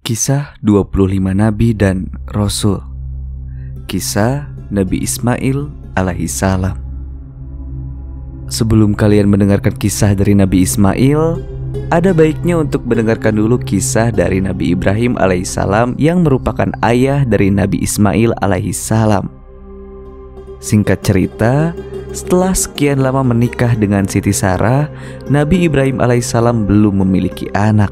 Kisah 25 Nabi dan Rasul. Kisah Nabi Ismail alaihissalam. Sebelum kalian mendengarkan kisah dari Nabi Ismail, ada baiknya untuk mendengarkan dulu kisah dari Nabi Ibrahim alaihissalam yang merupakan ayah dari Nabi Ismail alaihissalam. Singkat cerita, setelah sekian lama menikah dengan Siti Sarah, Nabi Ibrahim alaihissalam belum memiliki anak.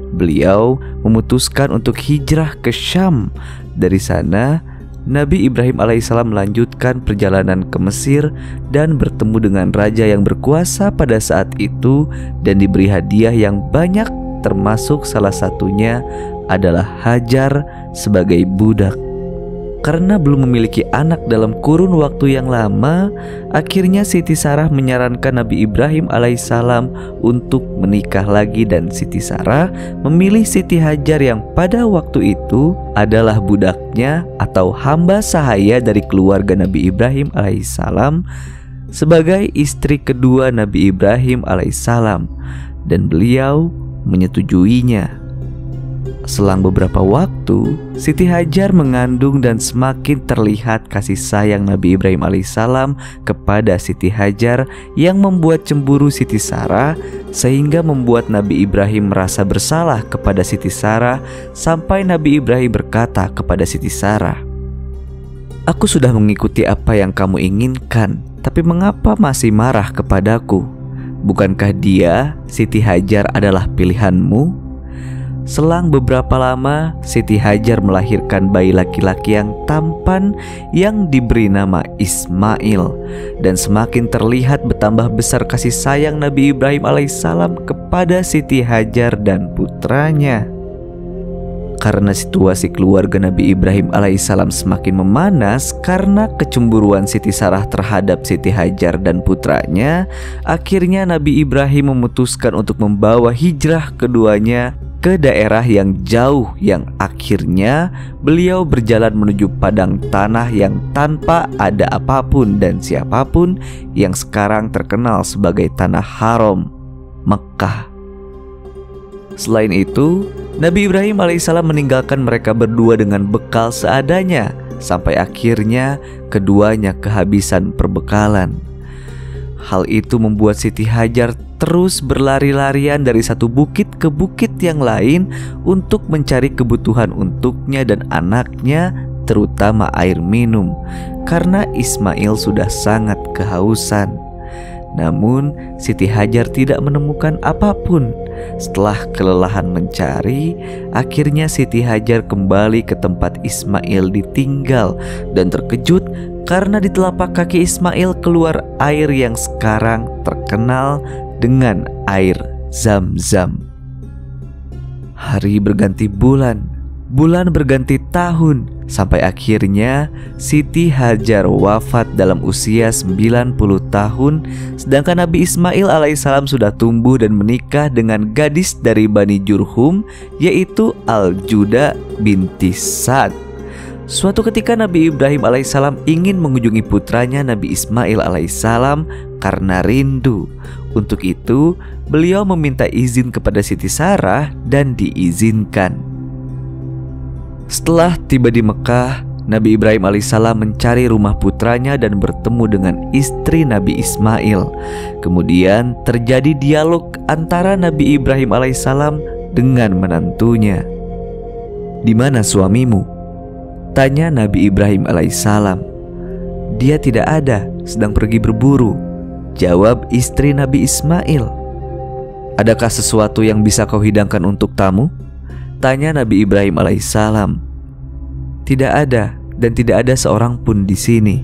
Beliau memutuskan untuk hijrah ke Syam. Dari sana, Nabi Ibrahim alaihissalam melanjutkan perjalanan ke Mesir dan bertemu dengan raja yang berkuasa pada saat itu dan diberi hadiah yang banyak, termasuk salah satunya adalah Hajar sebagai budak. Karena belum memiliki anak dalam kurun waktu yang lama, akhirnya Siti Sarah menyarankan Nabi Ibrahim alaihissalam untuk menikah lagi, dan Siti Sarah memilih Siti Hajar yang pada waktu itu adalah budaknya atau hamba sahaya dari keluarga Nabi Ibrahim alaihissalam sebagai istri kedua Nabi Ibrahim alaihissalam, dan beliau menyetujuinya. Selang beberapa waktu, Siti Hajar mengandung dan semakin terlihat kasih sayang Nabi Ibrahim alaihissalam kepada Siti Hajar yang membuat cemburu Siti Sarah, sehingga membuat Nabi Ibrahim merasa bersalah kepada Siti Sarah sampai Nabi Ibrahim berkata kepada Siti Sarah, "Aku sudah mengikuti apa yang kamu inginkan, tapi mengapa masih marah kepadaku? Bukankah dia, Siti Hajar, adalah pilihanmu?" Selang beberapa lama, Siti Hajar melahirkan bayi laki-laki yang tampan yang diberi nama Ismail, dan semakin terlihat bertambah besar kasih sayang Nabi Ibrahim alaihissalam kepada Siti Hajar dan putranya. Karena situasi keluarga Nabi Ibrahim alaihissalam semakin memanas karena kecemburuan Siti Sarah terhadap Siti Hajar dan putranya, akhirnya Nabi Ibrahim memutuskan untuk membawa hijrah keduanya ke daerah yang jauh, yang akhirnya beliau berjalan menuju padang tanah yang tanpa ada apapun dan siapapun, yang sekarang terkenal sebagai tanah haram, Mekkah. Selain itu, Nabi Ibrahim alaihissalam meninggalkan mereka berdua dengan bekal seadanya, sampai akhirnya keduanya kehabisan perbekalan. Hal itu membuat Siti Hajar terus berlari-larian dari satu bukit ke bukit yang lain untuk mencari kebutuhan untuknya dan anaknya, terutama air minum, karena Ismail sudah sangat kehausan. Namun Siti Hajar tidak menemukan apapun. Setelah kelelahan mencari, akhirnya Siti Hajar kembali ke tempat Ismail ditinggal dan terkejut karena di telapak kaki Ismail keluar air yang sekarang terkenal dengan air Zam-Zam. Hari berganti bulan, bulan berganti tahun, sampai akhirnya Siti Hajar wafat dalam usia 90 tahun, sedangkan Nabi Ismail alaihissalam sudah tumbuh dan menikah dengan gadis dari Bani Jurhum, yaitu Al-Juda binti Sa'd. Suatu ketika Nabi Ibrahim alaihissalam ingin mengunjungi putranya Nabi Ismail alaihissalam karena rindu. Untuk itu, beliau meminta izin kepada Siti Sarah dan diizinkan. Setelah tiba di Mekah, Nabi Ibrahim alaihissalam mencari rumah putranya dan bertemu dengan istri Nabi Ismail. Kemudian terjadi dialog antara Nabi Ibrahim alaihissalam dengan menantunya. "Di mana suamimu?" tanya Nabi Ibrahim alaihissalam. "Dia tidak ada, sedang pergi berburu," jawab istri Nabi Ismail. "Adakah sesuatu yang bisa kau hidangkan untuk tamu?" tanya Nabi Ibrahim alaihissalam. "Tidak ada, dan tidak ada seorang pun di sini,"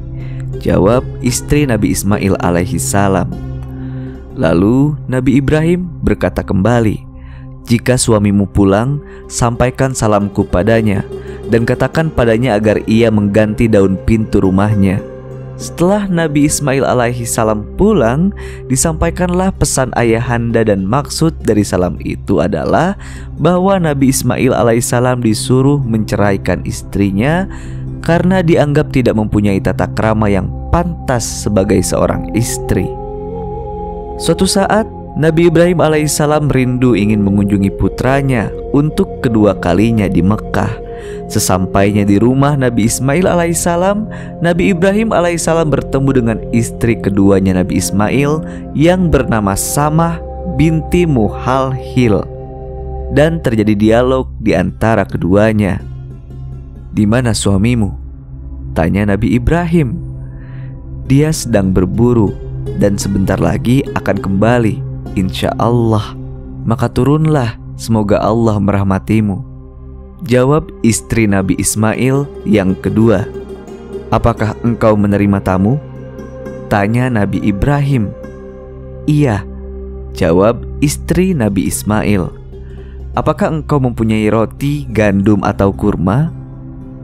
jawab istri Nabi Ismail alaihissalam. Lalu Nabi Ibrahim berkata kembali, "Jika suamimu pulang, sampaikan salamku padanya dan katakan padanya agar ia mengganti daun pintu rumahnya." Setelah Nabi Ismail alaihissalam pulang, disampaikanlah pesan ayahanda, dan maksud dari salam itu adalah bahwa Nabi Ismail alaihissalam disuruh menceraikan istrinya karena dianggap tidak mempunyai tata krama yang pantas sebagai seorang istri. Suatu saat Nabi Ibrahim alaihissalam rindu ingin mengunjungi putranya untuk kedua kalinya di Mekah. Sesampainya di rumah Nabi Ismail alaihissalam, Nabi Ibrahim alaihissalam bertemu dengan istri keduanya Nabi Ismail yang bernama Samah binti Muhalhil. Dan terjadi dialog di antara keduanya. "Di mana suamimu?" tanya Nabi Ibrahim. "Dia sedang berburu dan sebentar lagi akan kembali, insya Allah. Maka turunlah, semoga Allah merahmatimu," jawab istri Nabi Ismail yang kedua. "Apakah engkau menerima tamu?" tanya Nabi Ibrahim. "Iya," jawab istri Nabi Ismail. "Apakah engkau mempunyai roti, gandum, atau kurma?"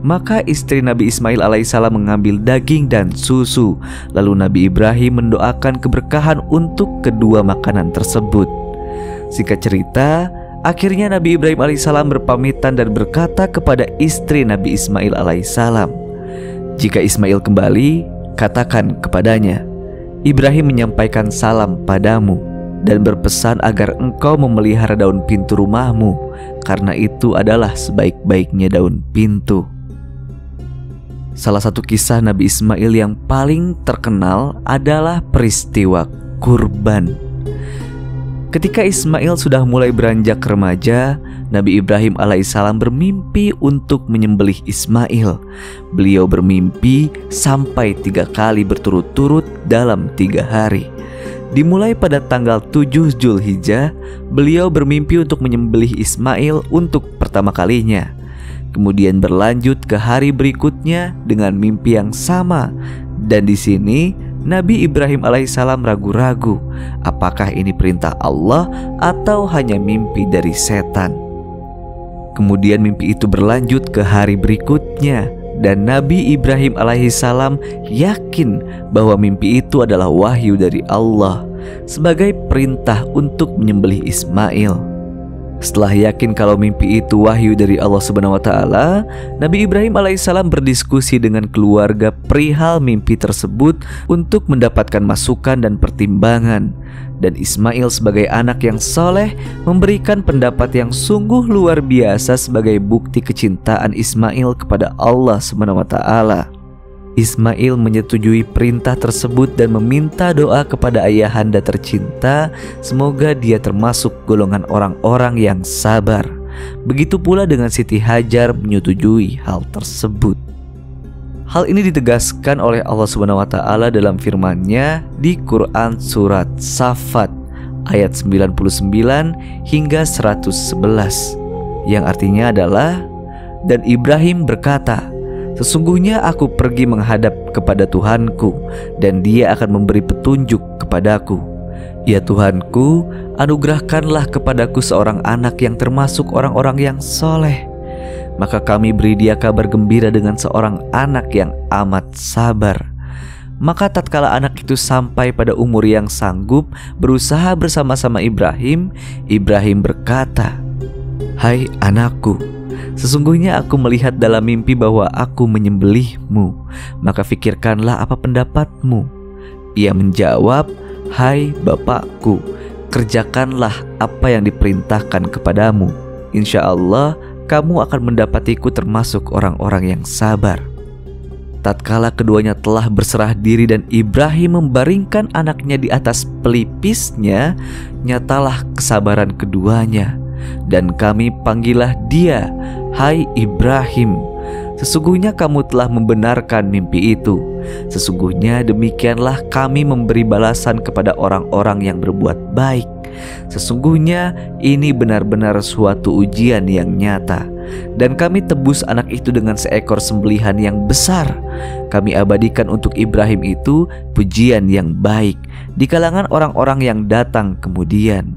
Maka istri Nabi Ismail alaihissalam mengambil daging dan susu. Lalu Nabi Ibrahim mendoakan keberkahan untuk kedua makanan tersebut. Singkat cerita, akhirnya Nabi Ibrahim alaihissalam berpamitan dan berkata kepada istri Nabi Ismail alaihissalam, "Jika Ismail kembali, katakan kepadanya, Ibrahim menyampaikan salam padamu dan berpesan agar engkau memelihara daun pintu rumahmu, karena itu adalah sebaik-baiknya daun pintu." Salah satu kisah Nabi Ismail yang paling terkenal adalah peristiwa kurban. Ketika Ismail sudah mulai beranjak remaja, Nabi Ibrahim alaihissalam bermimpi untuk menyembelih Ismail. Beliau bermimpi sampai 3 kali berturut-turut dalam 3 hari. Dimulai pada tanggal 7 Zulhijjah, beliau bermimpi untuk menyembelih Ismail untuk pertama kalinya. Kemudian berlanjut ke hari berikutnya dengan mimpi yang sama. Dan di sini Nabi Ibrahim alaihissalam ragu-ragu, apakah ini perintah Allah atau hanya mimpi dari setan. Kemudian mimpi itu berlanjut ke hari berikutnya, dan Nabi Ibrahim alaihissalam yakin bahwa mimpi itu adalah wahyu dari Allah sebagai perintah untuk menyembelih Ismail. Setelah yakin kalau mimpi itu wahyu dari Allah Subhanahu wa taala, Nabi Ibrahim alaihissalam berdiskusi dengan keluarga perihal mimpi tersebut untuk mendapatkan masukan dan pertimbangan. Dan Ismail sebagai anak yang soleh memberikan pendapat yang sungguh luar biasa sebagai bukti kecintaan Ismail kepada Allah Subhanahu wa taala. Ismail menyetujui perintah tersebut dan meminta doa kepada ayahanda tercinta, semoga dia termasuk golongan orang-orang yang sabar. Begitu pula dengan Siti Hajar menyetujui hal tersebut. Hal ini ditegaskan oleh Allah Subhanahu wa taala dalam firman-Nya di Quran surat Saffat ayat 99 hingga 111, yang artinya adalah, "Dan Ibrahim berkata, sesungguhnya aku pergi menghadap kepada Tuhanku, dan Dia akan memberi petunjuk kepadaku. Ya Tuhanku, anugerahkanlah kepadaku seorang anak yang termasuk orang-orang yang soleh. Maka kami beri dia kabar gembira dengan seorang anak yang amat sabar. Maka tatkala anak itu sampai pada umur yang sanggup berusaha bersama-sama Ibrahim, Ibrahim berkata, Hai anakku, sesungguhnya aku melihat dalam mimpi bahwa aku menyembelihmu. Maka fikirkanlah apa pendapatmu. Ia menjawab, Hai bapakku, kerjakanlah apa yang diperintahkan kepadamu. Insya Allah kamu akan mendapatiku termasuk orang-orang yang sabar. Tatkala keduanya telah berserah diri dan Ibrahim membaringkan anaknya di atas pelipisnya, nyatalah kesabaran keduanya. Dan kami panggillah dia, Hai Ibrahim, sesungguhnya kamu telah membenarkan mimpi itu. Sesungguhnya demikianlah kami memberi balasan kepada orang-orang yang berbuat baik. Sesungguhnya ini benar-benar suatu ujian yang nyata. Dan kami tebus anak itu dengan seekor sembelihan yang besar. Kami abadikan untuk Ibrahim itu pujian yang baik di kalangan orang-orang yang datang kemudian,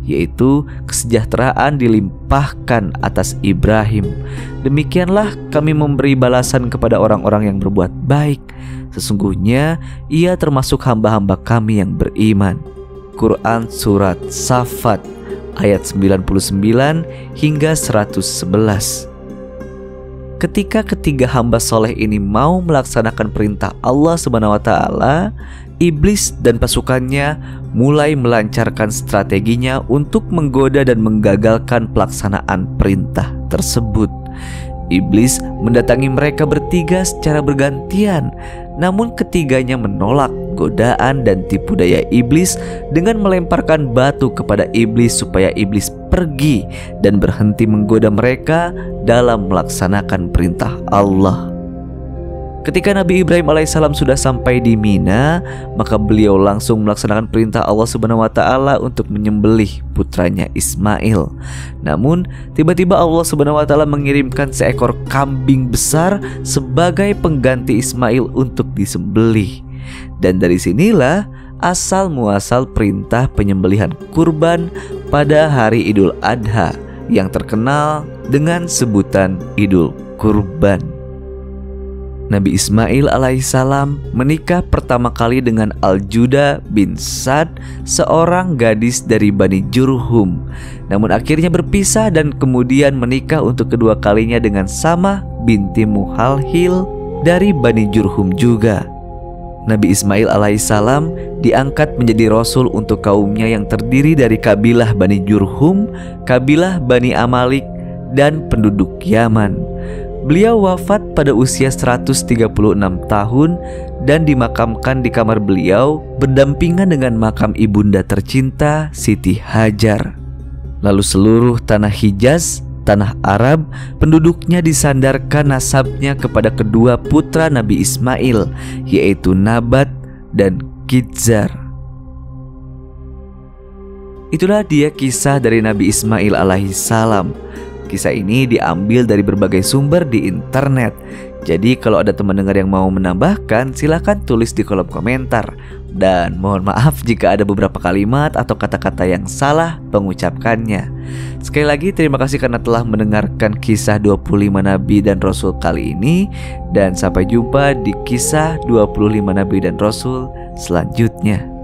yaitu kesejahteraan dilimpahkan atas Ibrahim. Demikianlah kami memberi balasan kepada orang-orang yang berbuat baik. Sesungguhnya ia termasuk hamba-hamba kami yang beriman. Quran Surat Saffat ayat 99 hingga 111. ketika ketiga hamba soleh ini mau melaksanakan perintah Allah Subhanahu wa Ta'ala, iblis dan pasukannya mulai melancarkan strateginya untuk menggoda dan menggagalkan pelaksanaan perintah tersebut. Iblis mendatangi mereka bertiga secara bergantian, namun ketiganya menolak godaan dan tipu daya iblis dengan melemparkan batu kepada iblis supaya iblis pergi dan berhenti menggoda mereka dalam melaksanakan perintah Allah. Ketika Nabi Ibrahim alaihissalam sudah sampai di Mina, maka beliau langsung melaksanakan perintah Allah Subhanahu wa Ta'ala untuk menyembelih putranya Ismail. Namun tiba-tiba Allah Subhanahu wa Ta'ala mengirimkan seekor kambing besar sebagai pengganti Ismail untuk disembelih. Dan dari sinilah asal muasal perintah penyembelihan kurban pada hari Idul Adha yang terkenal dengan sebutan Idul Kurban. Nabi Ismail alaihissalam menikah pertama kali dengan Al-Juda bin Sa'd, seorang gadis dari Bani Jurhum. Namun akhirnya berpisah dan kemudian menikah untuk kedua kalinya dengan Samah binti Muhalhil dari Bani Jurhum juga. Nabi Ismail alaihissalam diangkat menjadi rasul untuk kaumnya yang terdiri dari kabilah Bani Jurhum, kabilah Bani Amalik, dan penduduk Yaman. Beliau wafat pada usia 136 tahun dan dimakamkan di kamar beliau berdampingan dengan makam ibunda tercinta Siti Hajar. Lalu seluruh tanah Hijaz, tanah Arab, penduduknya disandarkan nasabnya kepada kedua putra Nabi Ismail, yaitu Nabat dan Kidzar. Itulah dia kisah dari Nabi Ismail alaihissalam. Kisah ini diambil dari berbagai sumber di internet. Jadi kalau ada teman dengar yang mau menambahkan, silahkan tulis di kolom komentar. Dan mohon maaf jika ada beberapa kalimat atau kata-kata yang salah pengucapkannya. Sekali lagi terima kasih karena telah mendengarkan kisah 25 Nabi dan Rasul kali ini. Dan sampai jumpa di kisah 25 Nabi dan Rasul selanjutnya.